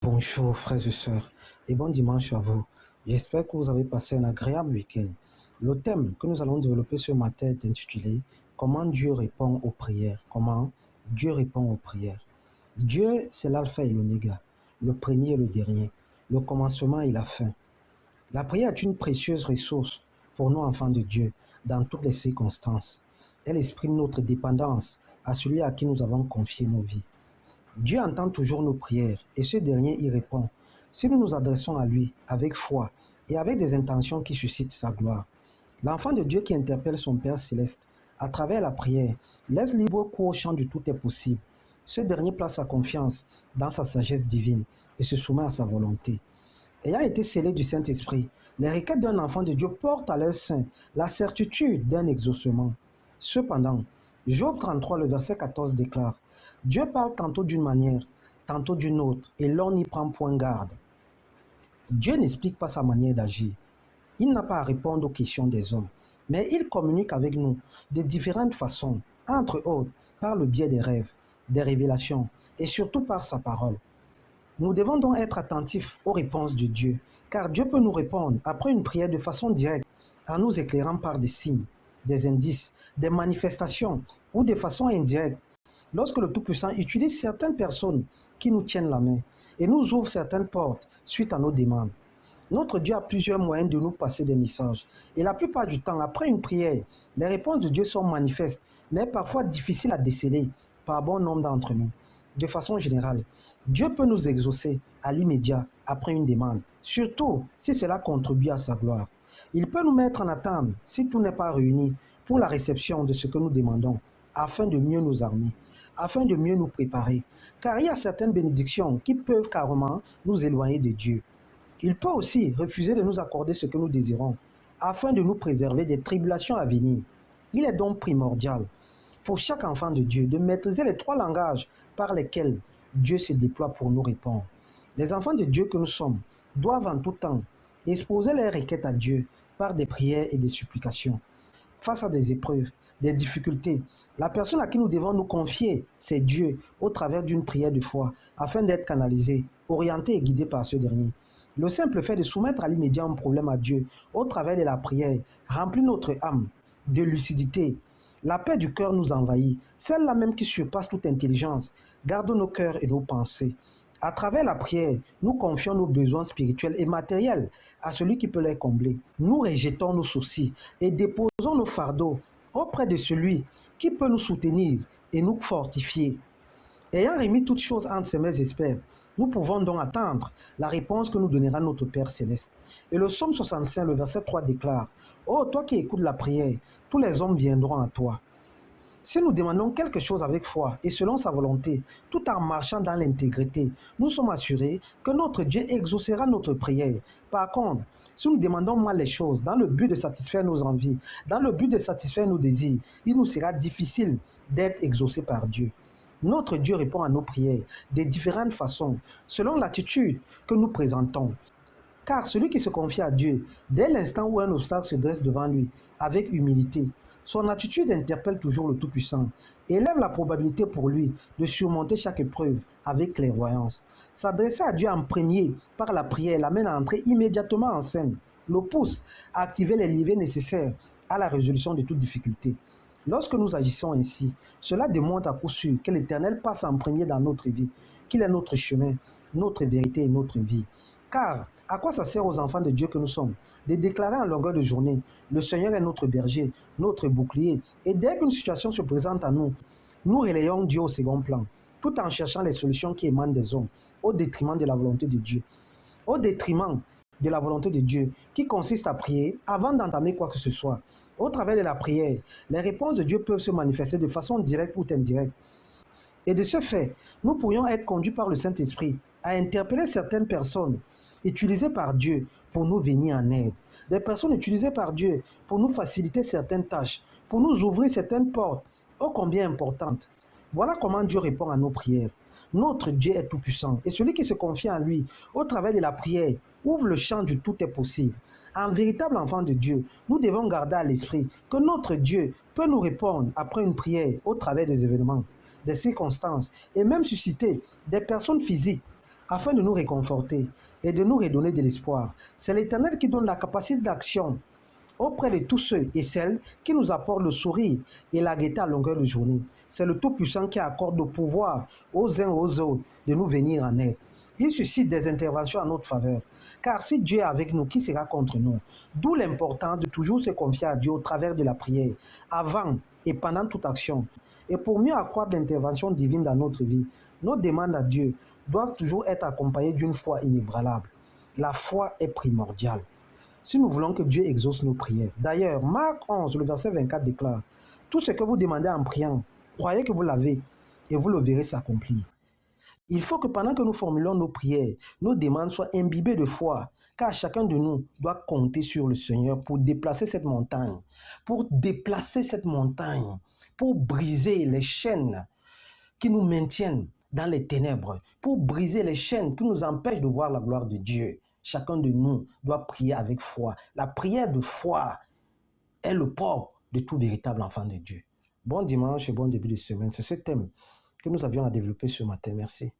Bonjour frères et sœurs et bon dimanche à vous. J'espère que vous avez passé un agréable week-end. Le thème que nous allons développer ce matin est intitulé Comment Dieu répond aux prières. Comment Dieu répond aux prières. Dieu, c'est l'alpha et l'oméga, le premier et le dernier, le commencement et la fin. La prière est une précieuse ressource pour nous enfants de Dieu dans toutes les circonstances. Elle exprime notre dépendance à celui à qui nous avons confié nos vies. Dieu entend toujours nos prières et ce dernier y répond si nous nous adressons à lui avec foi et avec des intentions qui suscitent sa gloire. L'enfant de Dieu qui interpelle son Père céleste à travers la prière laisse libre cours au champ du tout est possible. Ce dernier place sa confiance dans sa sagesse divine et se soumet à sa volonté. Ayant été scellés du Saint-Esprit, les requêtes d'un enfant de Dieu portent à leur sein la certitude d'un exaucement. Cependant, Job 33, le verset 14 déclare « Dieu parle tantôt d'une manière, tantôt d'une autre, et l'on n'y prend point garde. » Dieu n'explique pas sa manière d'agir. Il n'a pas à répondre aux questions des hommes, mais il communique avec nous de différentes façons, entre autres par le biais des rêves, des révélations, et surtout par sa parole. Nous devons donc être attentifs aux réponses de Dieu, car Dieu peut nous répondre après une prière de façon directe, en nous éclairant par des signes, des indices, des manifestations ou de façon indirecte. Lorsque le Tout-Puissant utilise certaines personnes qui nous tiennent la main et nous ouvre certaines portes suite à nos demandes. Notre Dieu a plusieurs moyens de nous passer des messages. Et la plupart du temps, après une prière, les réponses de Dieu sont manifestes, mais parfois difficiles à déceler par bon nombre d'entre nous. De façon générale, Dieu peut nous exaucer à l'immédiat après une demande, surtout si cela contribue à sa gloire. Il peut nous mettre en attente si tout n'est pas réuni pour la réception de ce que nous demandons, afin de mieux nous armer, afin de mieux nous préparer. Car il y a certaines bénédictions qui peuvent carrément nous éloigner de Dieu. Il peut aussi refuser de nous accorder ce que nous désirons, afin de nous préserver des tribulations à venir. Il est donc primordial pour chaque enfant de Dieu de maîtriser les trois langages par lesquels Dieu se déploie pour nous répondre. Les enfants de Dieu que nous sommes doivent en tout temps exposer leurs requêtes à Dieu par des prières et des supplications. Face à des épreuves, des difficultés, la personne à qui nous devons nous confier, c'est Dieu, au travers d'une prière de foi, afin d'être canalisé, orienté et guidé par ce dernier. Le simple fait de soumettre à l'immédiat un problème à Dieu, au travers de la prière, remplit notre âme de lucidité. La paix du cœur nous envahit, celle-là même qui surpasse toute intelligence, garde nos cœurs et nos pensées. À travers la prière, nous confions nos besoins spirituels et matériels à celui qui peut les combler. Nous rejetons nos soucis et déposons nos fardeaux auprès de celui qui peut nous soutenir et nous fortifier. Ayant remis toutes choses entre ses mains experts, nous pouvons donc attendre la réponse que nous donnera notre Père Céleste. Et le psaume 65, le verset 3 déclare « Oh, toi qui écoutes la prière, tous les hommes viendront à toi. » Si nous demandons quelque chose avec foi et selon sa volonté, tout en marchant dans l'intégrité, nous sommes assurés que notre Dieu exaucera notre prière. Par contre, si nous demandons mal les choses dans le but de satisfaire nos envies, dans le but de satisfaire nos désirs, il nous sera difficile d'être exaucés par Dieu. Notre Dieu répond à nos prières de différentes façons, selon l'attitude que nous présentons. Car celui qui se confie à Dieu, dès l'instant où un obstacle se dresse devant lui, avec humilité, son attitude interpelle toujours le Tout-Puissant et élève la probabilité pour lui de surmonter chaque épreuve avec clairvoyance. S'adresser à Dieu en premier par la prière l'amène à entrer immédiatement en scène, le pousse à activer les leviers nécessaires à la résolution de toute difficulté. Lorsque nous agissons ainsi, cela démontre à coup sûr que l'Éternel passe en premier dans notre vie, qu'il est notre chemin, notre vérité et notre vie. Car à quoi ça sert aux enfants de Dieu que nous sommes de déclarer en longueur de journée « Le Seigneur est notre berger, notre bouclier » et dès qu'une situation se présente à nous, nous relayons Dieu au second plan, tout en cherchant les solutions qui émanent des hommes, au détriment de la volonté de Dieu. Au détriment de la volonté de Dieu, qui consiste à prier avant d'entamer quoi que ce soit. Au travers de la prière, les réponses de Dieu peuvent se manifester de façon directe ou indirecte. Et de ce fait, nous pourrions être conduits par le Saint-Esprit à interpeller certaines personnes utilisées par Dieu pour nous venir en aide. Des personnes utilisées par Dieu pour nous faciliter certaines tâches, pour nous ouvrir certaines portes, ô combien importantes. Voilà comment Dieu répond à nos prières. Notre Dieu est tout-puissant et celui qui se confie en lui au travers de la prière ouvre le champ du tout est possible. En véritable enfant de Dieu, nous devons garder à l'esprit que notre Dieu peut nous répondre après une prière au travers des événements, des circonstances et même susciter des personnes physiques afin de nous réconforter et de nous redonner de l'espoir. C'est l'Éternel qui donne la capacité d'action auprès de tous ceux et celles qui nous apportent le sourire et la gaieté à longueur de journée. C'est le Tout-Puissant qui accorde le pouvoir aux uns et aux autres de nous venir en aide. Il suscite des interventions en notre faveur. Car si Dieu est avec nous, qui sera contre nous? D'où l'importance de toujours se confier à Dieu au travers de la prière, avant et pendant toute action. Et pour mieux accroître l'intervention divine dans notre vie, nos demandes à Dieu doivent toujours être accompagnées d'une foi inébranlable. La foi est primordiale si nous voulons que Dieu exauce nos prières. D'ailleurs, Marc 11, le verset 24 déclare, « Tout ce que vous demandez en priant, croyez que vous l'avez et vous le verrez s'accomplir. » Il faut que pendant que nous formulons nos prières, nos demandes soient imbibées de foi, car chacun de nous doit compter sur le Seigneur pour déplacer cette montagne, pour briser les chaînes qui nous maintiennent dans les ténèbres, pour briser les chaînes qui nous empêchent de voir la gloire de Dieu. Chacun de nous doit prier avec foi. La prière de foi est le propre de tout véritable enfant de Dieu. Bon dimanche et bon début de semaine. C'est ce thème que nous avions à développer ce matin. Merci.